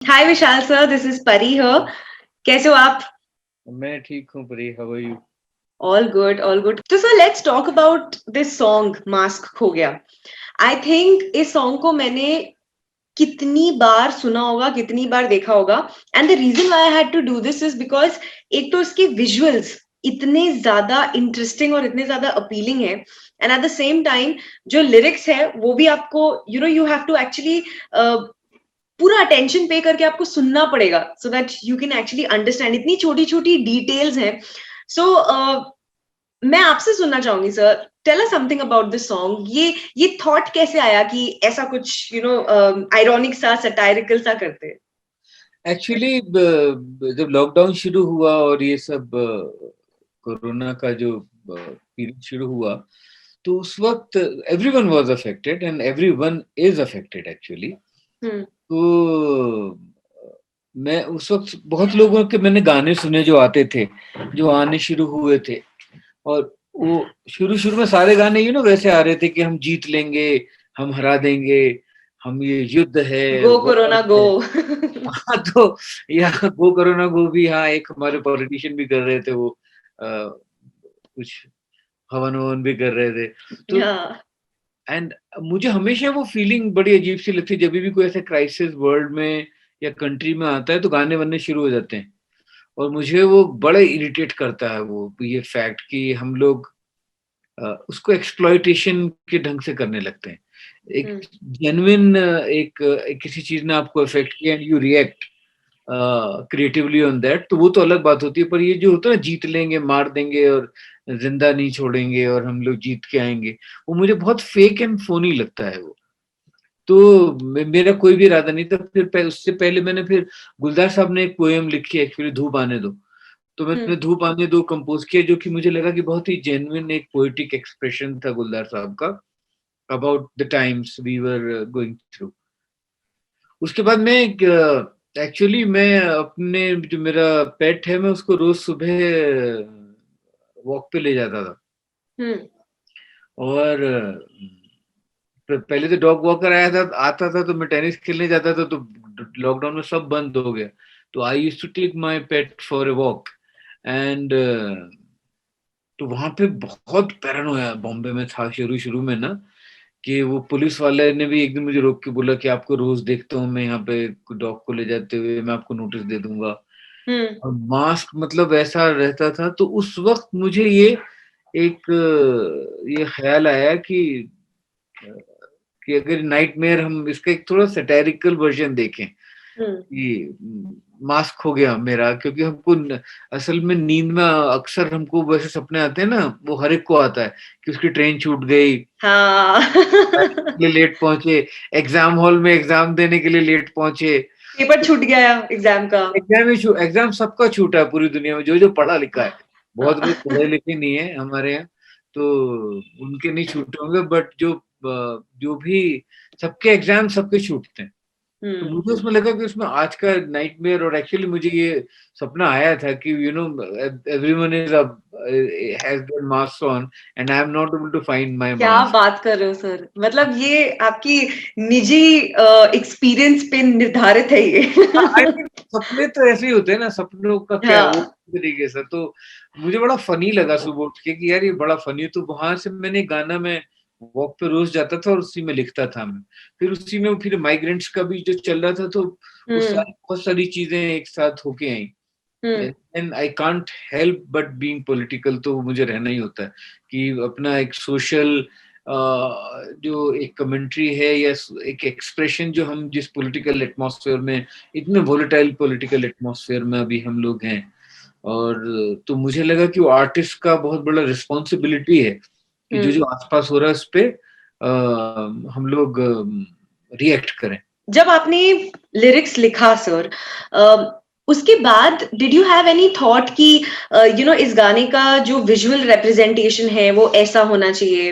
Hi Vishal sir, this is Pari here. कैसे हो आप? मैं ठीक हूँ Pari, how are you? All good, all good. तो sir, let's talk about this song mask खो गया। आई थिंक इस सॉन्ग को मैंने कितनी बार सुना होगा, कितनी बार देखा होगा। And the reason why I had to do this is because एक तो इसके विजुअल्स इतने ज्यादा इंटरेस्टिंग और इतने ज्यादा अपीलिंग है, and at the same time जो लिरिक्स है वो भी आपको यू हैव टू एक्चुअली पूरा अटेंशन पे करके आपको सुनना पड़ेगा so that you can actually understand. इतनी छोटी छोटी डिटेल्स हैं। सो मैं आपसे सुनना चाहूंगी sir, tell us something about this song. ये थॉट कैसे आया कि ऐसा कुछ आयरॉनिक सा, सटायरिकल सा करते हैं? एक्चुअली जब लॉकडाउन शुरू हुआ और ये सब कोरोना का जो पीरियड शुरू हुआ, तो उस वक्त everyone was affected and everyone is affected actually. Hmm. तो मैं उस वक्त बहुत लोगों के मैंने गाने सुने जो आते थे, जो आने शुरू हुए थे। और वो शुरू शुरू में सारे गाने वैसे आ रहे थे कि हम जीत लेंगे, हम हरा देंगे, हम ये युद्ध है, गो वॉर कोरोना गो। है। हाँ, तो यहाँ गो करो ना गो भी, हाँ, एक हमारे पॉलिटिशियन भी कर रहे थे वो, कुछ हवन ववन भी कर रहे थे। तो हाँ। एंड मुझे हमेशा वो फीलिंग बड़ी अजीब सी लगती है, जब भी कोई ऐसा क्राइसिस वर्ल्ड में या कंट्री में आता है तो गाने बनने शुरू हो जाते हैं। और मुझे वो बड़ा इरिटेट करता है, वो ये फैक्ट कि हम लोग उसको एक्सप्लॉइटेशन के ढंग से करने लगते हैं। एक हम्म। जेन्युइन एक किसी चीज ने आपको अफेक्ट किया and you react creatively on that, तो वो तो अलग बात होती है। पर ये जो होता है ना, जीत लेंगे, मार देंगे और जिंदा नहीं छोड़ेंगे और हम लोग जीत के आएंगे, वो मुझे बहुत फेक एंड फोनी लगता है वो। तो मेरा कोई भी इरादा नहीं था। फिर उससे पहले मैंने फिर गुलजार साहब ने एक पोएम लिखी है एक्चुअली, धूप आने दो। तो मैंने हम्म। धूप आने दो कंपोज किया, जो कि मुझे लगा कि बहुत ही जेन्युइन एक पोएटिक एक्सप्रेशन था गुलजार साहब का about the times we were going through. उसके बाद मैं एक्चुअली मैं अपने जो मेरा पेट है, मैं उसको रोज सुबह वॉक पे ले जाता था। हम्म। और पहले तो डॉग वॉकर आया था, आता था तो मैं टेनिस खेलने जाता था, तो लॉकडाउन में सब बंद हो गया। तो I used to take my pet for a walk and तो वहां पे बहुत पैरानोया बॉम्बे में था शुरू शुरू में ना, कि वो पुलिस वाले ने भी एक दिन मुझे रोक के बोला कि आपको रोज देखता हूँ मैं यहाँ पे डॉग को ले जाते हुए, मैं आपको नोटिस दे दूंगा। हम्म। और मास्क मतलब ऐसा रहता था। तो उस वक्त मुझे ये एक ये ख्याल आया कि अगर नाइटमेयर, हम इसका एक थोड़ा सैटेरिकल वर्जन देखें हम्म। कि मास्क हो गया मेरा, क्योंकि हमको असल में नींद में अक्सर हमको वैसे सपने आते हैं ना, वो हर एक को आता है कि उसकी ट्रेन छूट गई, हाँ। के लिए लेट पहुंचे, एग्जाम हॉल में एग्जाम देने के लिए लेट पहुंचे। पेपर छूट गया एग्जाम का। एग्जाम सबका छूटा है पूरी दुनिया में, जो जो पढ़ा लिखा है। बहुत हाँ। लोग पढ़े लिखे नहीं है हमारे यहाँ, तो उनके नहीं छूटे होंगे, बट जो भी, सबके एग्जाम सबके छूटते हैं। तो हम्म। मुझे उसमें लगा कि उसमें आज का नाइटमेयर, और एक्चुअली मुझे ये सपना आया था कि everyone is has their mask on and I am not able to find my क्या मास्क। बात कर रहे हो सर, मतलब ये आपकी निजी एक्सपीरियंस पे निर्धारित है ये। आई मीन सपने तो ऐसे ही होते हैं ना, सपनों का क्या है वो हाँ। तरीके से। तो मुझे बड़ा फनी लगा सुबह उठ के कि यार ये बड़ा फनी है। तो वहां से मैंने गाना में वॉक पे रोज जाता था और उसी में लिखता था मैं। फिर उसी में फिर माइग्रेंट्स का भी जो चल रहा था, तो उस हम्म। सारी बहुत सारी चीजें एक साथ होके आई। हम्म। And I can't help but being political, तो मुझे रहना ही होता है कि अपना एक सोशल जो एक कमेंट्री है या एक एक्सप्रेशन, जो हम जिस पॉलिटिकल एटमॉस्फेयर में, इतने वोलेटाइल पॉलिटिकल एटमॉस्फेयर में अभी हम लोग हैं, और तो मुझे लगा कि वो आर्टिस्ट का बहुत बड़ा रिस्पॉन्सिबिलिटी है कि जो जो हम्म। आसपास हो रहा है उस पे हम लोग रिएक्ट करें। जब आपने लिरिक्स लिखा सर, उसके बाद did you have any thought कि इस गाने का जो विजुअल रिप्रेजेंटेशन है वो ऐसा होना चाहिए?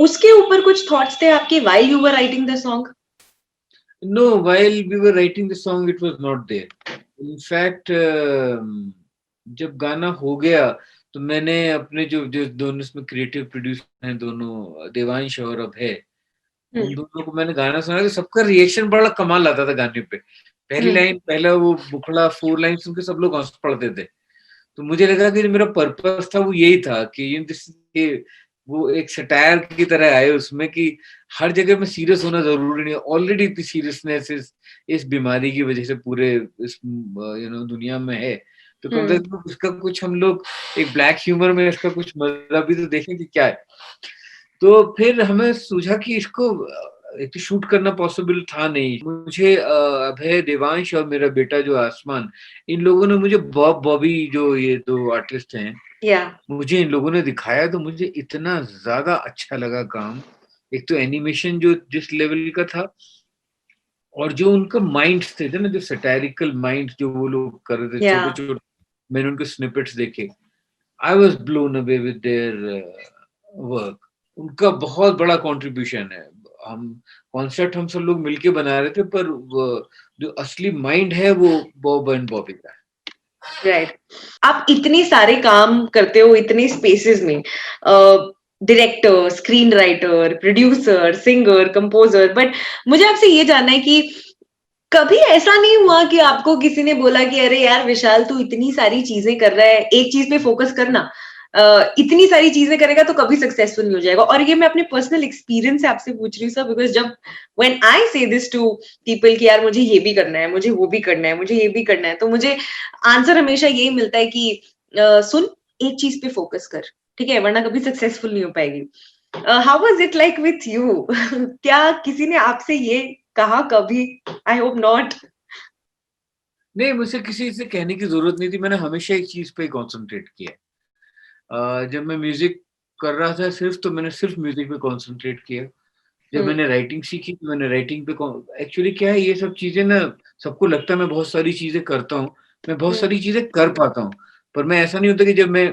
उसके ऊपर कुछ थॉट्स थे आपके while you were writing the song? No, while we were writing the song, it was not there. In fact, जब गाना हो गया तो मैंने अपने जो जो दोनों इसमें क्रिएटिव प्रोड्यूसर हैं, दोनों देवांश और अभय, उन दोनों को मैंने गाना सुना तो सबका रिएक्शन बड़ा कमाल आता था गाने पे। पहली लाइन, पहला वो बुखड़ा 4 लाइन सुन के सब लोग हंस पड़ते थे। तो मुझे लगा कि जो मेरा पर्पस था वो यही था कि वो एक सटायर की तरह आए उसमें, कि हर जगह में सीरियस होना जरूरी नहीं है। ऑलरेडी इतनी सीरियसनेस इस बीमारी की वजह से पूरे इस दुनिया में है, तो कम से कम उसका कुछ हम लोग एक ब्लैक ह्यूमर में इसका कुछ मजा भी तो देखें कि क्या है। तो फिर हमें सूझा कि इसको एक तो शूट करना पॉसिबल था नहीं। मुझे अभय देवांश और मेरा बेटा जो आसमान, इन लोगों ने मुझे बॉबी जो ये 2 आर्टिस्ट हैं, मुझे इन लोगों ने दिखाया तो मुझे इतना ज्यादा अच्छा लगा काम। एक तो एनिमेशन जो जिस लेवल का था, और जो उनका माइंड्स थे ना, जो सटायरिकल माइंड जो वो लोग कर रहे थे, छोटे छोटे, मैंने उनके स्निपेट्स देखे। I was blown away with their work. उनका बहुत बड़ा कंट्रीब्यूशन है। हम कॉन्सेप्ट हम सब लोग मिलके बना रहे थे, पर जो असली माइंड है वो बॉब एंड बॉबी का है। राइट। आप इतने सारे काम करते हो इतने स्पेसेस में, director, screen writer, producer, singer, composer, but मुझे आपसे ये जानना है कि कभी ऐसा नहीं हुआ कि आपको किसी ने बोला कि अरे यार विशाल, तू इतनी सारी चीजें कर रहा है, एक चीज पे फोकस करना, इतनी सारी चीजें करेगा तो कभी सक्सेसफुल नहीं हो जाएगा? और ये मैं अपने पर्सनल एक्सपीरियंस से आपसे पूछ रही हूँ सर, बिकॉज जब व्हेन आई से दिस टू पीपल कि यार मुझे ये भी करना है, मुझे वो भी करना है, मुझे ये भी करना है, तो मुझे आंसर हमेशा यही मिलता है कि सुन, एक चीज पे फोकस कर, ठीक है, वरना कभी सक्सेसफुल नहीं हो पाएगी। How was it like with you? क्या किसी ने आपसे ये कहा कभी? I hope not. नहीं, मुझे किसी से कहने की जरूरत नहीं थी। मैंने हमेशा एक चीज पे कंसंट्रेट किया। जब मैं म्यूजिक कर रहा था सिर्फ, तो मैंने सिर्फ म्यूजिक पे कंसंट्रेट किया। जब मैंने राइटिंग सीखी तो मैंने राइटिंग पे, एक्चुअली क्या है, ये सब चीजें ना, सबको लगता है मैं बहुत सारी चीजें करता हूँ, मैं बहुत सारी चीजें कर पाता हूँ, पर मैं ऐसा नहीं होता कि जब मैं,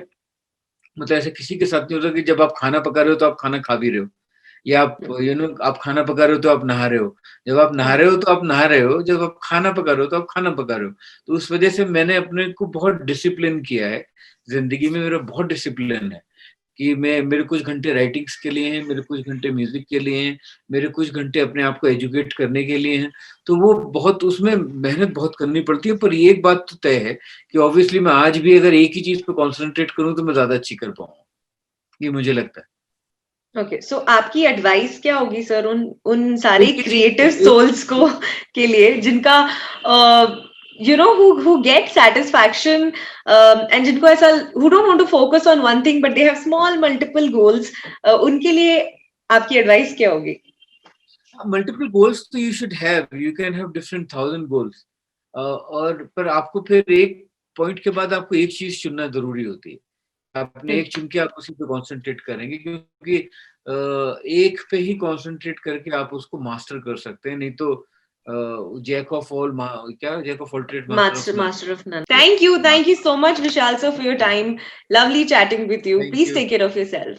मतलब ऐसे किसी के साथ नहीं होता कि जब आप खाना पका रहे हो तो आप खाना खा भी रहे हो, या आप आप खाना पका रहे हो तो आप नहा रहे हो, जब आप नहा रहे हो तो आप नहा रहे हो, जब आप खाना पका रहे हो तो आप खाना पका रहे हो। तो उस वजह से मैंने अपने को बहुत डिसिप्लिन किया है। जिंदगी में मेरा बहुत डिसिप्लिन है कि मेरे कुछ घंटे राइटिंग्स के लिए हैं, मेरे कुछ घंटे म्यूजिक के लिए हैं, मेरे कुछ घंटे अपने आप को एजुकेट करने के लिए हैं। तो वो बहुत, उसमें मेहनत बहुत करनी पड़ती है। पर ये एक बात तो तय है कि ऑब्वियसली मैं आज भी अगर एक ही चीज पे कॉन्सेंट्रेट करूं तो मैं ज्यादा अच्छी कर पाऊंगा, ये मुझे लगता है। ओके, सो आपकी एडवाइस क्या होगी सर उन सारे क्रिएटिव सोल्स को के लिए जिनका who get satisfaction, and जिनको ऐसा, who don't want to focus on one thing but they have small multiple goals, उनके लिए आपकी एडवाइस क्या होगी? मल्टीपल गोल्स तो you should have, you can have different 1000 goals, और पर आपको फिर एक पॉइंट के बाद आपको एक चीज चुनना जरूरी होती है। आपने एक चुन के आप उसी पे कॉन्सेंट्रेट करेंगे, क्योंकि एक पे ही कॉन्सेंट्रेट करके आप उसको मास्टर कर सकते हैं, नहीं तो जैक ऑफ ऑल, क्या, jack of all trade, master of none. Thank you so much Vishal sir for your time. Lovely chatting with you. Please take care of yourself.